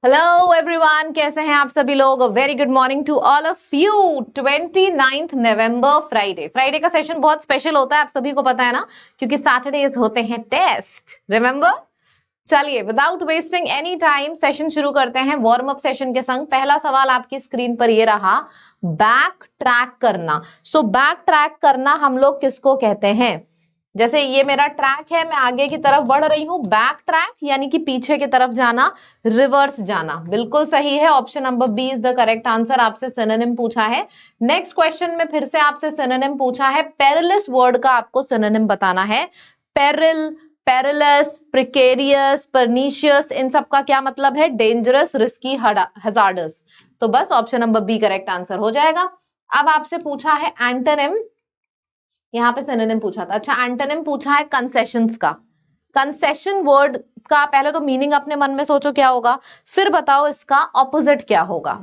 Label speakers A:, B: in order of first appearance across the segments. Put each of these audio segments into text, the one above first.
A: Hello everyone, कैसे हैं आप सभी लोग। Very good morning to all of you. 29 नवंबर फ्राइडे का सेशन बहुत स्पेशल होता है, आप सभी को पता है ना, क्योंकि सैटरडेज होते हैं टेस्ट, रिमेंबर। चलिए without wasting any time session शुरू करते हैं वार्म अप सेशन के संग। पहला सवाल आपकी स्क्रीन पर ये रहा, बैक ट्रैक करना। सो बैक ट्रैक करना हम लोग किसको कहते हैं? जैसे ये मेरा ट्रैक है, मैं आगे की तरफ बढ़ रही हूं, बैक ट्रैक यानी कि पीछे की तरफ जाना, रिवर्स जाना। बिल्कुल सही है, option number B is the correct answer. आपसे सिनोनिम पूछा है। नेक्स्ट क्वेश्चन में फिर से आपसे सिनोनिम पूछा है, पेरिलस वर्ड का आपको सिनोनिम बताना है। पेरिल, पेरिलस, प्रिकेरियस, परनीशियस, इन सब का क्या मतलब है? Dangerous, risky, hazardous. तो बस option number B correct answer हो जाएगा। अब आपसे पूछा है एंटोनिम, यहाँ पे सिनोनिम पूछा था। अच्छा, एंटोनिम पूछा है कंसेशंस का। कंसेशन वर्ड का पहले तो मीनिंग अपने मन में सोचो क्या होगा, फिर बताओ इसका ऑपोजिट क्या होगा।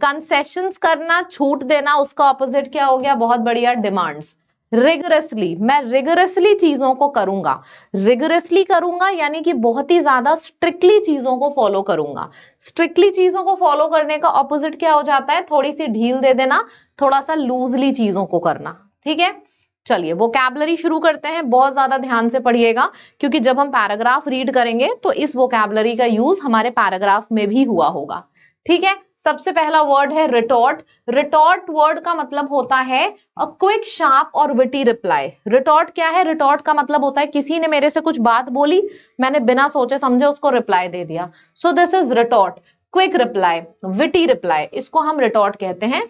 A: कंसेशंस करना, छूट देना, उसका ऑपोजिट क्या हो गया? बहुत बढ़िया, डिमांड्स। रिगरसली, मैं रिगरसली चीजों को करूंगा। रिगरसली करूंगा यानी कि बहुत ही ज्यादा स्ट्रिक्टली चीजों को फॉलो करूंगा। स्ट्रिक्टली चीजों को फॉलो करने का ऑपोजिट क्या हो जाता है? थोड़ी सी ढील दे देना, थोड़ा सा लूजली चीजों को करना। ठीक है, चलिए वोकैबुलरी शुरू करते हैं। बहुत ज्यादा ध्यान से पढ़िएगा, क्योंकि जब हम पैराग्राफ रीड करेंगे तो इस वोकैबुलरी का यूज हमारे पैराग्राफ में भी हुआ होगा। ठीक है, सबसे पहला वर्ड है रिटॉर्ट। रिटॉर्ट वर्ड का मतलब होता है अ क्विक, शार्प और विटी रिप्लाई। रिटॉर्ट क्या है? रिटॉर्ट का मतलब होता है किसी ने मेरे से कुछ बात बोली, मैंने बिना सोचे समझे उसको रिप्लाई दे दिया। So this is retort. Quick reply, witty reply, इसको हम रिटॉर्ट कहते हैं।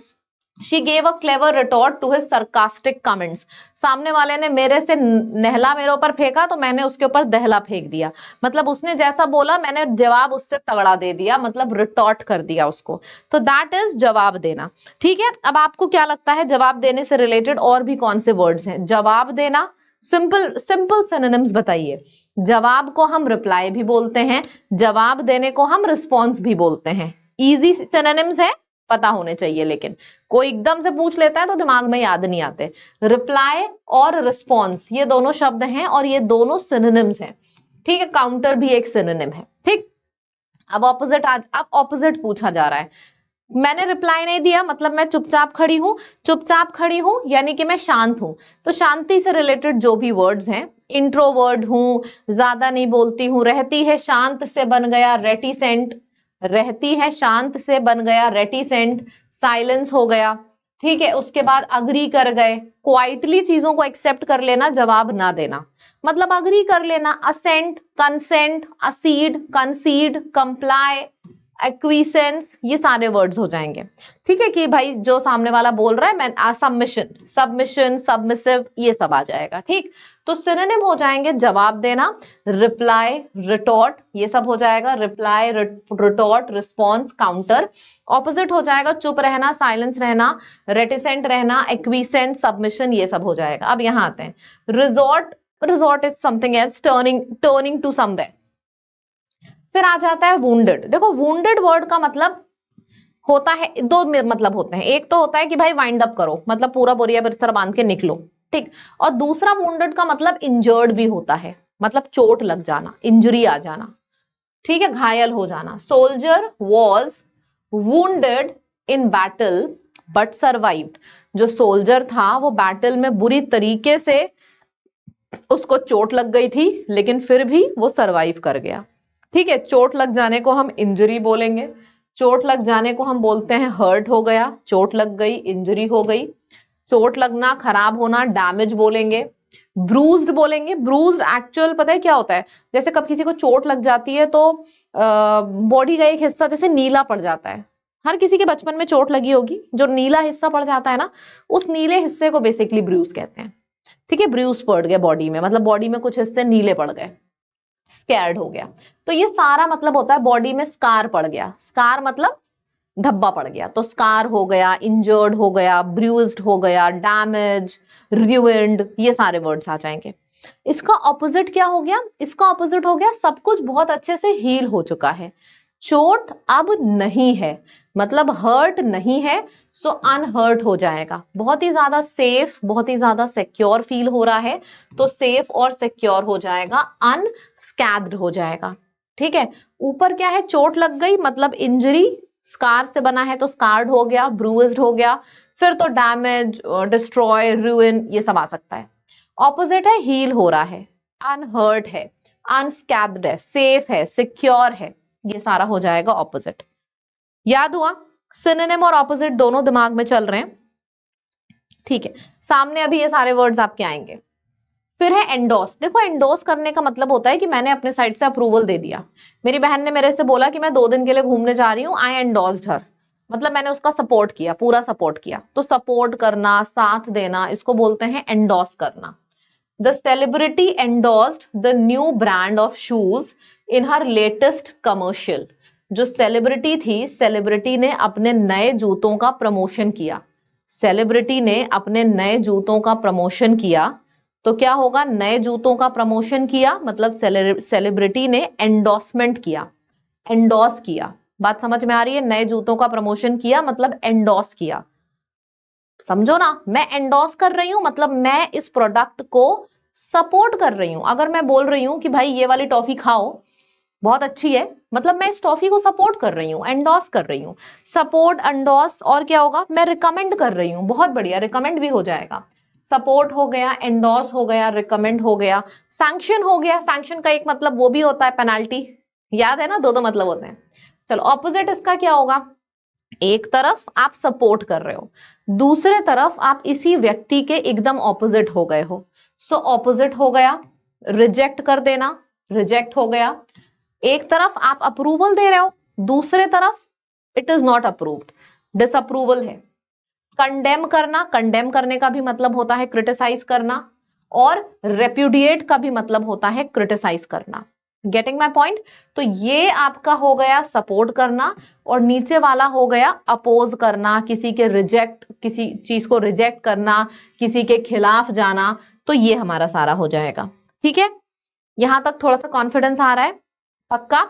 A: She gave a clever retort to his sarcastic comments. सामने वाले ने मेरे से नहला मेरे ऊपर फेंका तो मैंने उसके ऊपर दहला फेंक दिया। मतलब उसने जैसा बोला मैंने जवाब उससे तगड़ा दे दिया, मतलब रिटॉर्ट कर दिया उसको। तो दैट इज जवाब देना। ठीक है, अब आपको क्या लगता है जवाब देने से रिलेटेड और भी कौन से वर्ड्स हैं? जवाब देना, सिंपल सिंपल सिनोनिम्स बताइए। जवाब को हम रिप्लाई भी बोलते हैं, जवाब देने को हम रिस्पॉन्स भी बोलते हैं। इजी सिनोनिम्स है, पता होने चाहिए, लेकिन कोई एकदम से पूछ लेता है तो दिमाग में याद नहीं आते। रिप्लाई और रिस्पॉन्स ये दोनों शब्द हैं और ये दोनों सिनोनिम्स हैं। ठीक है, काउंटर भी एक सिनोनिम है। ठीक, अब ऑपोजिट अब ऑपोजिट पूछा जा रहा है। मैंने रिप्लाई नहीं दिया मतलब मैं चुपचाप खड़ी हूं। चुपचाप खड़ी हूं यानी कि मैं शांत हूं। तो शांति से रिलेटेड जो भी वर्ड्स हैं, इंट्रोवर्ड हूं, ज्यादा नहीं बोलती हूं, रहती है शांत से बन गया रेटिसेंट, रहती है शांत से बन गया रेटिसेंट, साइलेंस हो गया। ठीक है, उसके बाद अग्री कर गए, क्वाइटली चीजों को एक्सेप्ट कर लेना, जवाब ना देना, मतलब अग्री कर लेना। असेंट, कंसेंट, असीड, कंसीड, कंप्लाई, एक्वीसेंस, ये सारे वर्ड्स हो जाएंगे। ठीक है, कि भाई जो सामने वाला बोल रहा है, मैं सबमिशन, सबमिशन, सबमिसिव, ये सब आ जाएगा। ठीक, तो सिनोनिम हो जाएंगे जवाब देना, रिप्लाई, रिटॉर्ट, ये सब हो जाएगा। Reply, retort, response, counter. Opposite हो जाएगा चुप रहना, साइलेंस रहना, रेटिसेंट रहना, एक्वीसेंट, सबमिशन, ये सब हो जाएगा। अब यहाँ आते हैं resort. Resort is something else, turning to somewhere. फिर आ जाता है वुंडेड। देखो वुंडेड वर्ड का मतलब होता है, दो मतलब होते हैं। एक तो होता है कि भाई वाइंड अप करो, मतलब पूरा बोरिया बिस्तर बांध के निकलो। ठीक, और दूसरा वुंडेड का मतलब इंजर्ड भी होता है, मतलब चोट लग जाना, इंजरी आ जाना। ठीक है, घायल हो जाना। Soldier was wounded in battle but survived. जो सोल्जर था वो बैटल में बुरी तरीके से उसको चोट लग गई थी, लेकिन फिर भी वो सरवाइव कर गया। ठीक है, चोट लग जाने को हम इंजरी बोलेंगे। चोट लग जाने को हम बोलते हैं हर्ट हो गया, चोट लग गई, इंजरी हो गई। चोट लगना, खराब होना, डैमेज बोलेंगे। ब्रूज्ड बोलेंगे। ब्रूज्ड एक्चुअल पता है क्या होता है? जैसे कब किसी को चोट लग जाती है तो बॉडी का एक हिस्सा जैसे नीला पड़ जाता है। हर किसी के बचपन में चोट लगी होगी, जो नीला हिस्सा पड़ जाता है ना, उस नीले हिस्से को बेसिकली ब्रूज कहते हैं। ठीक है, ब्रूज पड़ गया बॉडी में, मतलब बॉडी में कुछ हिस्से नीले पड़ गए, स्कैर्ड हो गया। तो ये सारा मतलब होता है बॉडी में स्कार पड़ गया। स्कार मतलब धब्बा पड़ गया, तो स्कार हो गया, इंजर्ड हो गया, ब्रूज्ड हो गया, डैमेज, ruined, ये सारे वर्ड्स आ जाएंगे। इसका ऑपोजिट क्या हो गया? इसका ऑपोजिट हो गया सब कुछ बहुत अच्छे से हील हो चुका है, चोट अब नहीं है, मतलब हर्ट नहीं है, सो अनहर्ट हो जाएगा। बहुत ही ज्यादा सेफ, बहुत ही ज्यादा सिक्योर फील हो रहा है, तो सेफ और सिक्योर हो जाएगा, अनस्कैथ्ड हो जाएगा। ठीक है। ऊपर क्या है, चोट लग गई मतलब इंजरी, स्कार से बना है तो स्कार्ड हो गया, ब्रूइज्ड हो गया, फिर तो डैमेज, डिस्ट्रॉय, रूइन, ये सब आ सकता है। ऑपोजिट है हील हो रहा है, अनहर्ट है, अनस्कैथ्ड है, सेफ है, सिक्योर है, ये सारा हो जाएगा ऑपोजिट। याद हुआ? सिनोनिम और ऑपोजिट दोनों दिमाग में चल रहे हैं, ठीक है। सामने अभी ये सारे वर्ड्स आपके आएंगे। फिर है एंडोस। देखो एंडोस करने का मतलब होता है कि मैंने अपने साइड से अप्रूवल दे दिया। मेरी बहन ने मेरे से बोला कि मैं 2 दिन के लिए घूमने जा रही हूँ, आई एंडोस्ड हर, मतलब मैंने उसका सपोर्ट किया, पूरा सपोर्ट किया। तो सपोर्ट करना, साथ देना, इसको बोलते हैं एंडोस करना। The celebrity endorsed the new brand of shoes in her latest commercial. जो सेलिब्रिटी थी, सेलिब्रिटी ने अपने नए जूतों का प्रमोशन किया। सेलिब्रिटी ने अपने नए जूतों का प्रमोशन किया, तो क्या होगा, नए जूतों का प्रमोशन किया मतलब सेलिब्रिटी ने एंडोर्समेंट किया, एंडोर्स किया। बात समझ में आ रही है? नए जूतों का प्रमोशन किया मतलब एंडोर्स किया। समझो ना, मैं एंडोर्स कर रही हूं मतलब मैं इस प्रोडक्ट को सपोर्ट कर रही हूं। अगर मैं बोल रही हूं कि भाई ये वाली टॉफी खाओ, बहुत अच्छी है, मतलब मैं इस टॉफी को सपोर्ट कर रही हूँ, एंडोर्स कर रही हूँ। सपोर्ट, एंडोर्स, और क्या होगा, मैं रिकमेंड कर रही हूँ। बहुत बढ़िया, रिकमेंड भी हो जाएगा। सपोर्ट हो गया, एंडोर्स हो गया, रिकमेंड हो गया, सैंक्शन हो गया। सैंक्शन का एक मतलब वो भी होता है पेनाल्टी, याद है ना, दो मतलब होते हैं। चलो ऑपोजिट इसका क्या होगा, एक तरफ आप सपोर्ट कर रहे हो, दूसरे तरफ आप इसी व्यक्ति के एकदम ऑपोजिट हो गए हो। सो ऑपोजिट हो गया रिजेक्ट कर देना, रिजेक्ट हो गया। एक तरफ आप अप्रूवल दे रहे हो, दूसरे तरफ it is not approved, disapproval है। कंडेम करना, कंडेम करने का भी मतलब होता है क्रिटिसाइज करना, और रेप्यूडिएट का भी मतलब होता है क्रिटिसाइज करना। Getting my point? तो ये आपका हो गया सपोर्ट करना, और नीचे वाला हो गया अपोज करना, किसी के रिजेक्ट, किसी चीज को रिजेक्ट करना, किसी के खिलाफ जाना। तो ये हमारा सारा हो जाएगा, ठीक है। यहां तक थोड़ा सा कॉन्फिडेंस आ रहा है? पक्का?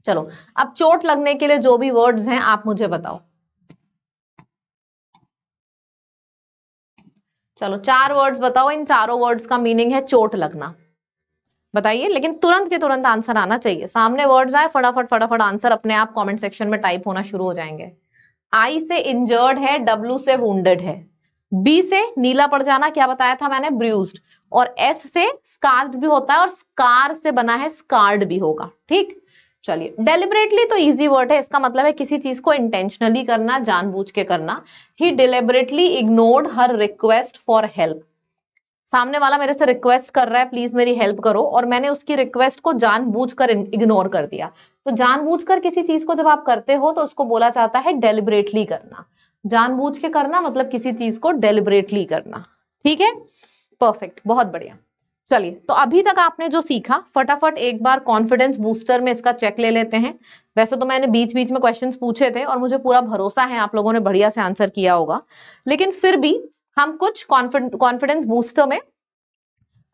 A: चलो अब चोट लगने के लिए जो भी वर्ड्स हैं आप मुझे बताओ। चलो 4 वर्ड्स बताओ, इन चारों वर्ड्स का मीनिंग है चोट लगना। बताइए, लेकिन तुरंत के तुरंत आंसर आना चाहिए। सामने वर्ड्स आए, फटाफट फटाफट आंसर अपने आप कमेंट सेक्शन में टाइप होना शुरू हो जाएंगे। आई से इंजर्ड है, डब्ल्यू से वुंडेड है, बी से नीला पड़ जाना, क्या बताया था मैंने, ब्रूज्ड, और एस से स्कार्ड भी होता है, और स्कार से बना है स्कार्ड भी होगा, ठीक। चलिए डेलिबरेटली तो इजी वर्ड है, इसका मतलब है किसी चीज को इंटेंशनली करना, जानबूझ के करना। ही deliberately ignored her request for help. सामने वाला मेरे से रिक्वेस्ट कर रहा है प्लीज मेरी हेल्प करो, और मैंने उसकी रिक्वेस्ट को जानबूझकर इग्नोर कर दिया। तो जानबूझकर किसी चीज को जब आप करते हो तो उसको बोला जाता है डेलिबरेटली करना। जानबूझ के करना मतलब किसी चीज को डेलिबरेटली करना, ठीक है। परफेक्ट, बहुत बढ़िया। चलिए तो अभी तक आपने जो सीखा, फटाफट एक बार कॉन्फिडेंस बूस्टर में इसका चेक ले लेते हैं। वैसे तो मैंने बीच बीच में क्वेश्चंस पूछे थे और मुझे पूरा भरोसा है आप लोगों ने बढ़िया से आंसर किया होगा, लेकिन फिर भी हम कुछ कॉन्फिडेंस बूस्टर में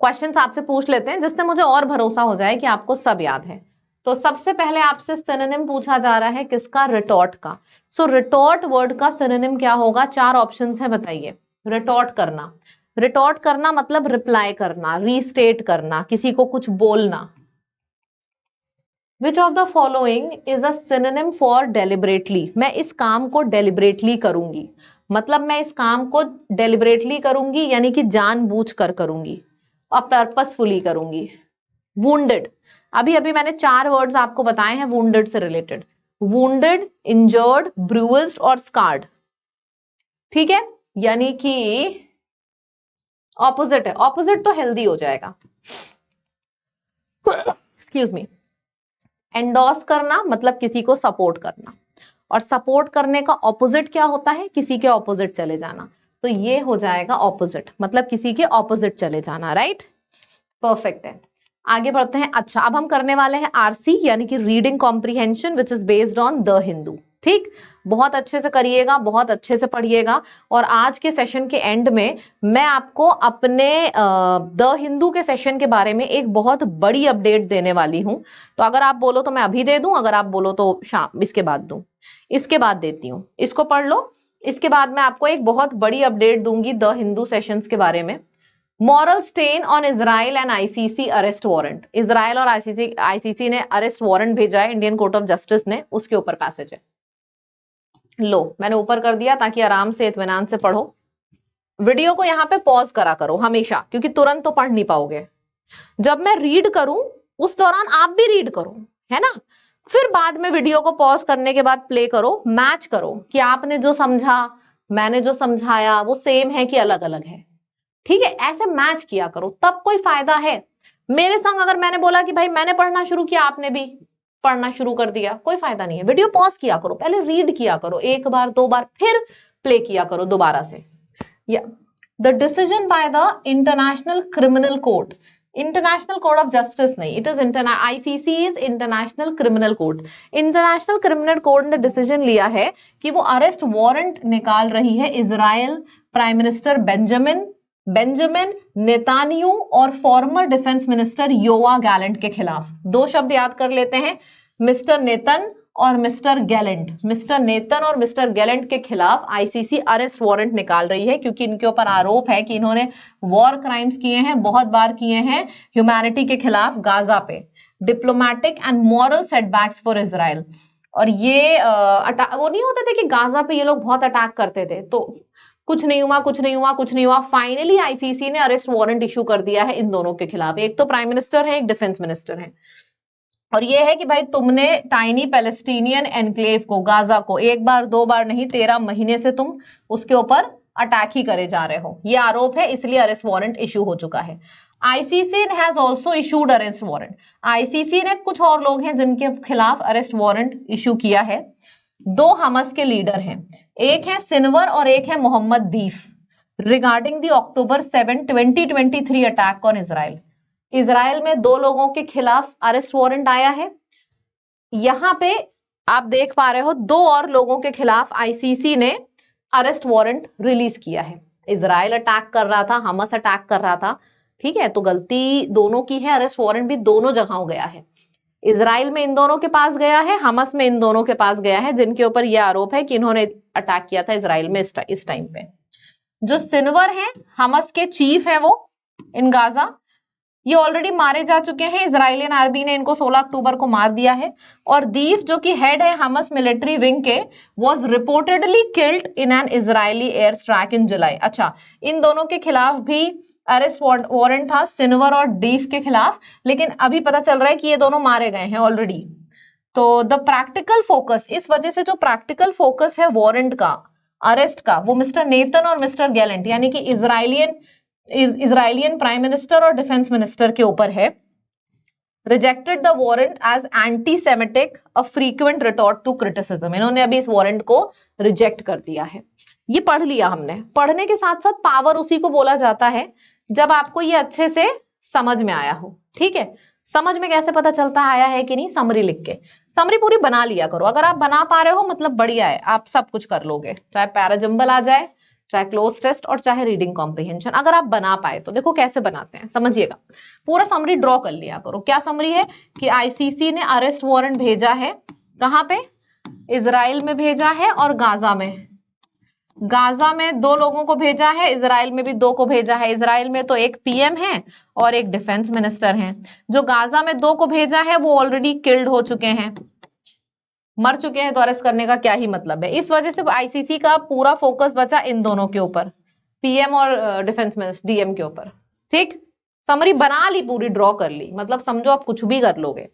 A: क्वेश्चंस आपसे पूछ लेते हैं, जिससे मुझे और भरोसा हो जाए कि आपको सब याद है। तो सबसे पहले आपसे सिनोनिम पूछा जा रहा है किसका, रिटॉर्ट का। सो रिटॉर्ट वर्ड का सिनोनिम क्या होगा, 4 ऑप्शंस है, बताइए। रिटॉर्ट करना, रिटॉर्ट करना मतलब रिप्लाई करना, रीस्टेट करना, किसी को कुछ बोलना। Which of the following is a synonym for deliberately? मैं इस काम को deliberately करूंगी, मतलब मैं इस काम को deliberately करूंगी यानी कि जानबूझकर करूंगी और पर्पसफुली करूंगी। wounded, अभी अभी मैंने 4 वर्ड्स आपको बताए हैं wounded से रिलेटेड, wounded, injured, bruised और scarred, ठीक है। यानी कि ऑपोजिट है, ऑपोजिट तो हेल्दी हो जाएगा। Excuse me. एंडोर्स करना मतलब किसी को सपोर्ट करना, और सपोर्ट करने का ऑपोजिट क्या होता है, किसी के ऑपोजिट चले जाना। तो ये हो जाएगा ऑपोजिट, मतलब किसी के ऑपोजिट चले जाना, राइट। परफेक्ट है, आगे बढ़ते हैं। अच्छा अब हम करने वाले हैं आरसी यानी कि reading comprehension which is based on the Hindu, ठीक। बहुत अच्छे से करिएगा, बहुत अच्छे से पढ़िएगा, और आज के सेशन के एंड में मैं आपको अपने द हिंदू के सेशन के बारे में एक बहुत बड़ी अपडेट देने वाली हूं। तो अगर आप बोलो तो मैं अभी दे दूं, अगर आप बोलो तो शाम इसके बाद दूं, इसके बाद देती हूँ, इसको पढ़ लो। इसके बाद मैं आपको एक बहुत बड़ी अपडेट दूंगी द हिंदू सेशंस के बारे में। Moral stain on Israel and ICC arrest warrant, Israel और आईसीसी ने अरेस्ट वारंट भेजा है इंडियन कोर्ट ऑफ जस्टिस ने, उसके ऊपर पैसेज है। लो मैंने ऊपर कर दिया ताकि आराम से इत्मीनान से पढ़ो। वीडियो को यहाँ पे पॉज करा करो हमेशा, क्योंकि तुरंत तो पढ़ नहीं पाओगे। जब मैं रीड करूं उस दौरान आप भी रीड करो, है ना। फिर बाद में वीडियो को पॉज करने के बाद प्ले करो, मैच करो कि आपने जो समझा मैंने जो समझाया वो सेम है कि अलग अलग है। ठीक है, ऐसे मैच किया करो, तब कोई फायदा है। मेरे संग अगर मैंने बोला कि भाई मैंने पढ़ना शुरू किया आपने भी पढ़ना शुरू कर दिया, कोई फायदा नहीं है। वीडियो पॉज किया करो, पहले रीड किया करो एक बार दो बार, फिर प्ले किया करो दोबारा से। या the decision by the International Criminal Court, International Court of Justice नहीं, it is ICC is International Criminal Court. International Criminal Court ने डिसीजन लिया है कि वो अरेस्ट वारंट निकाल रही है Israel prime minister Benjamin Netanyahu और former defence minister Yoav Gallant के खिलाफ। दो शब्द याद कर लेते हैं, मिस्टर नेतन और मिस्टर गैलेंट। मिस्टर नेतन और मिस्टर गैलेंट के खिलाफ आईसीसी अरेस्ट वारंट निकाल रही है, क्योंकि इनके ऊपर आरोप है कि इन्होंने वॉर क्राइम्स किए हैं, बहुत बार किए हैं ह्यूमैनिटी के खिलाफ गाजा पे, diplomatic and moral setbacks for Israel. और ये वो नहीं होते थे कि गाजा पे ये लोग बहुत अटैक करते थे, तो कुछ नहीं हुआ कुछ नहीं हुआ कुछ नहीं हुआ, फाइनली आईसीसी ने अरेस्ट वारंट इशू कर दिया है इन दोनों के खिलाफ। एक तो प्राइम मिनिस्टर है, एक डिफेंस मिनिस्टर है। और ये है कि भाई तुमने टाइनी पैलेस्टीनियन एनक्लेव को, गाजा को, एक बार दो बार नहीं 13 महीने से तुम उसके ऊपर अटैक ही करे जा रहे हो, ये आरोप है, इसलिए अरेस्ट वारंट इशू हो चुका है। ICC has also issued arrest warrant, ICC ने कुछ और लोग हैं जिनके खिलाफ अरेस्ट वारंट इशू किया है। दो हमास के लीडर हैं, एक है सिनवर और एक है Mohammed Deif, regarding the October 7, 2023 attack on Israel. Israel में दो लोगों के खिलाफ अरेस्ट वारंट आया है। यहां पे आप देख पा रहे हो दो और लोगों के खिलाफ आईसीसी ने अरेस्ट वारंट रिलीज किया है। इजराइल अटैक कर रहा था, हमास अटैक कर रहा था, ठीक है, तो गलती दोनों की है, अरेस्ट वारंट भी दोनों जगहों गया है। इजराइल में इन दोनों के पास गया है, हमास में इन दोनों के पास गया है, जिनके ऊपर यह आरोप है कि इन्होंने अटैक किया था इजराइल में इस टाइम पे। जो सिनवर है, हमास के चीफ है वो इन गाजा, ये ऑलरेडी मारे जा चुके हैं, इजराइलियन आर्मी ने इनको 16 अक्टूबर को मार दिया है। और दीफ जो कि हेड है हमास मिलिट्री विंग के, was reportedly killed in an Israeli air strike in July. अच्छा, इन दोनों के खिलाफ भी अरेस्ट वारंट था, सिनवर और दीफ के खिलाफ, लेकिन अभी पता चल रहा है कि ये दोनों मारे गए हैं ऑलरेडी। तो द प्रैक्टिकल फोकस, इस वजह से जो प्रैक्टिकल फोकस है वारंट का, अरेस्ट का, वो मिस्टर नेतन और मिस्टर गैलेंट यानी कि इजराइलियन प्राइम मिनिस्टर और डिफेंस मिनिस्टर के ऊपर है। Rejected the warrant as anti semitic, a frequent retort to criticism. इन्होंने अभी इस वारंट को रिजेक्ट कर दिया है। ये पढ़ लिया हमने। पढ़ने के साथ साथ पावर उसी को बोला जाता है जब आपको ये अच्छे से समझ में आया हो। ठीक है, समझ में कैसे पता चलता है आया है कि नहीं? समरी लिख के, समरी पूरी बना लिया करो। अगर आप बना पा रहे हो मतलब बढ़िया है, आप सब कुछ कर लोगे, चाहे पैराजंबल आ जाए, चाहे क्लोज टेस्ट और चाहे रीडिंग कॉम्प्रिहेंशन। अगर आप बना पाए तो देखो कैसे बनाते हैं, समझिएगा। पूरा समरी ड्रॉ कर लिया करो। क्या समरी है कि आईसीसी ने अरेस्ट वारंट भेजा है, कहां पे? इजराइल में भेजा है और गाजा में। गाजा में दो लोगों को भेजा है, इजराइल में भी दो को भेजा है। इजराइल में तो एक पीएम है और एक डिफेंस मिनिस्टर है। जो गाजा में दो को भेजा है वो ऑलरेडी किल्ड हो चुके हैं, मर चुके हैं, तो अरेस्ट करने का क्या ही मतलब है। इस वजह से आईसीसी का पूरा फोकस बचा इन दोनों के ऊपर, पीएम और डिफेंस मिनिस्टर डीएम के ऊपर। ठीक, समरी बना ली, पूरी ड्रॉ कर ली, मतलब समझो आप कुछ भी कर लोगे।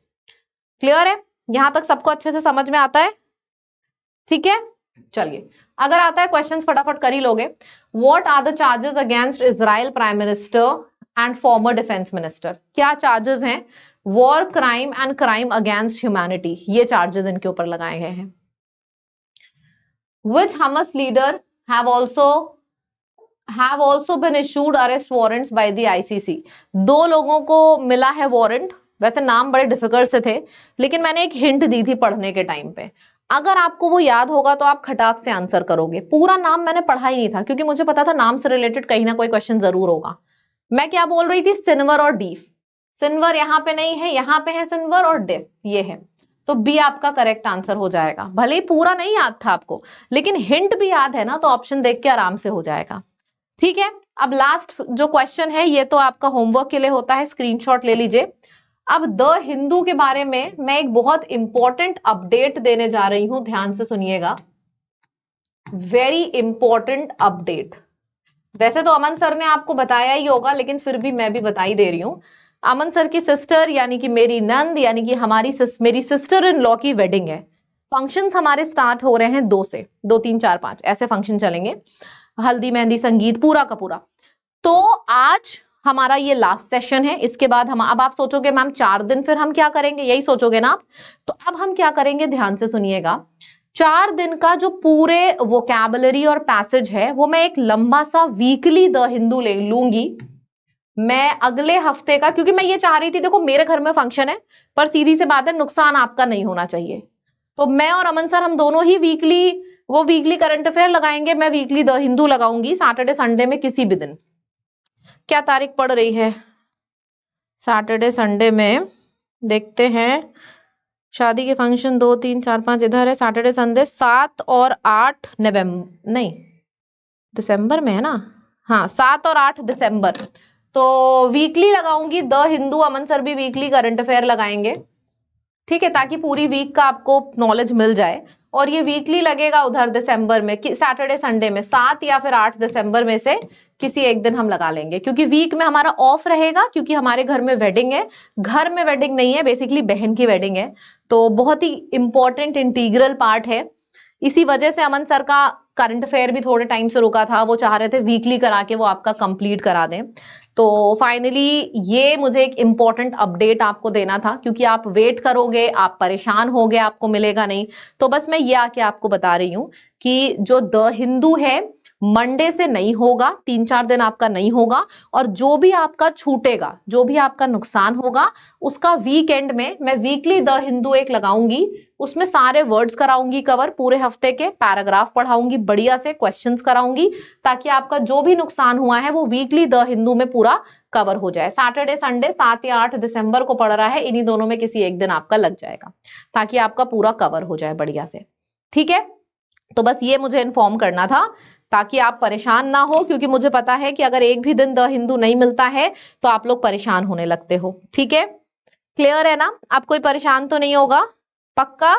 A: क्लियर है? यहां तक सबको अच्छे से समझ में आता है? ठीक है, चलिए अगर आता है क्वेश्चंस फटाफट कर ही लोगे। What are the charges against Israel prime minister and former defence minister? क्या चार्जेस हैं? War crime and crime against humanity, ये चार्जेस इनके ऊपर लगाए गए हैं। Which Hamas leader have also been issued arrest warrants by the ICC? दो लोगों को मिला है वारंट। वैसे नाम बड़े डिफिकल्ट से थे, लेकिन मैंने एक हिंट दी थी पढ़ने के टाइम पे। अगर आपको वो याद होगा तो आप खटाक से आंसर करोगे। पूरा नाम मैंने पढ़ा ही नहीं था, क्योंकि मुझे पता था नाम से रिलेटेड कहीं ना कोई क्वेश्चन जरूर होगा। मैं क्या बोल रही थी? सिनवर और डीफ। सिनवर यहाँ पे नहीं है, यहाँ पे है सिनवर और डिफ, ये है। तो बी आपका करेक्ट आंसर हो जाएगा। भले ही पूरा नहीं याद था आपको, लेकिन हिंट भी याद है ना, तो ऑप्शन देख के आराम से हो जाएगा। ठीक है, अब लास्ट जो क्वेश्चन है ये तो आपका होमवर्क के लिए होता है, स्क्रीनशॉट ले लीजिए। अब द हिंदू के बारे में मैं एक बहुत इंपॉर्टेंट अपडेट देने जा रही हूं, ध्यान से सुनिएगा, वेरी इंपॉर्टेंट अपडेट। वैसे तो अमन सर ने आपको बताया ही होगा, लेकिन फिर भी मैं भी बताई दे रही हूं। अमन सर की सिस्टर यानी कि मेरी नंद यानी कि मेरी सिस्टर इन लॉ की वेडिंग है। फंक्शंस हमारे स्टार्ट हो रहे हैं 2 से, 2 3 4 5 ऐसे फंक्शन चलेंगे, हल्दी मेहंदी संगीत पूरा का पूरा। तो आज हमारा ये लास्ट सेशन है। इसके बाद हम, अब आप सोचोगे मैम 4 दिन फिर हम क्या करेंगे, यही सोचोगे ना आप। तो अब हम क्या करेंगे, ध्यान से सुनिएगा। 4 दिन का जो पूरे वोकैबुलरी और पैसेज है वो मैं एक लंबा सा वीकली द हिंदू ले लूंगी मैं अगले हफ्ते का, क्योंकि मैं ये चाह रही थी, देखो मेरे घर में फंक्शन है, पर सीधी सी बात है नुकसान आपका नहीं होना चाहिए। तो मैं और अमन सर हम दोनों ही वीकली करंट अफेयर लगाएंगे। मैं वीकली द हिंदू लगाऊंगी सैटरडे संडे में किसी भी दिन। क्या तारीख पड़ रही है सैटरडे संडे में, देखते हैं। शादी के फंक्शन 2 3 4 5 इधर है, सैटरडे संडे 7 और 8 नवंबर, नहीं दिसंबर में है ना, हाँ 7 और 8 दिसंबर। तो वीकली लगाऊंगी द हिंदू, अमन सर भी वीकली करंट अफेयर लगाएंगे, ठीक है, ताकि पूरी वीक का आपको नॉलेज मिल जाए। और ये वीकली लगेगा उधर दिसंबर में, सैटरडे संडे में 7 या फिर 8 दिसंबर में से किसी एक दिन हम लगा लेंगे, क्योंकि वीक में हमारा ऑफ रहेगा, क्योंकि हमारे घर में वेडिंग है। घर में वेडिंग नहीं है, बेसिकली बहन की वेडिंग है, तो बहुत ही इंपॉर्टेंट इंटीग्रल पार्ट है। इसी वजह से अमन सर का करंट अफेयर भी थोड़े टाइम से रुका था, वो चाह रहे थे वीकली करा के वो आपका कंप्लीट करा दें। तो फाइनली ये मुझे एक इंपॉर्टेंट अपडेट आपको देना था, क्योंकि आप वेट करोगे, आप परेशान होगे, आपको मिलेगा नहीं। तो बस मैं ये आके आपको बता रही हूँ कि जो द हिंदू है मंडे से नहीं होगा, 3 4 दिन आपका नहीं होगा, और जो भी आपका छूटेगा, जो भी आपका नुकसान होगा, उसका वीकेंड में मैं वीकली द हिंदू एक लगाऊंगी, उसमें सारे वर्ड्स कराऊंगी कवर, पूरे हफ्ते के पैराग्राफ पढ़ाऊंगी, बढ़िया से क्वेश्चंस कराऊंगी, ताकि आपका जो भी नुकसान हुआ है वो वीकली द हिंदू में पूरा कवर हो जाए। सैटरडे संडे 7 या 8 दिसंबर को पड़ रहा है, इन्हीं दोनों में किसी एक दिन आपका लग जाएगा, ताकि आपका पूरा कवर हो जाए बढ़िया से, ठीक है। तो बस ये मुझे इन्फॉर्म करना था, ताकि आप परेशान ना हो, क्योंकि मुझे पता है कि अगर एक भी दिन द हिंदू नहीं मिलता है तो आप लोग परेशान होने लगते हो, ठीक है। क्लियर है ना, आप कोई परेशान तो नहीं होगा, पक्का।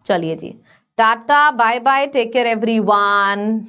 A: चलिए जी, ta-ta bye bye, take care everyone.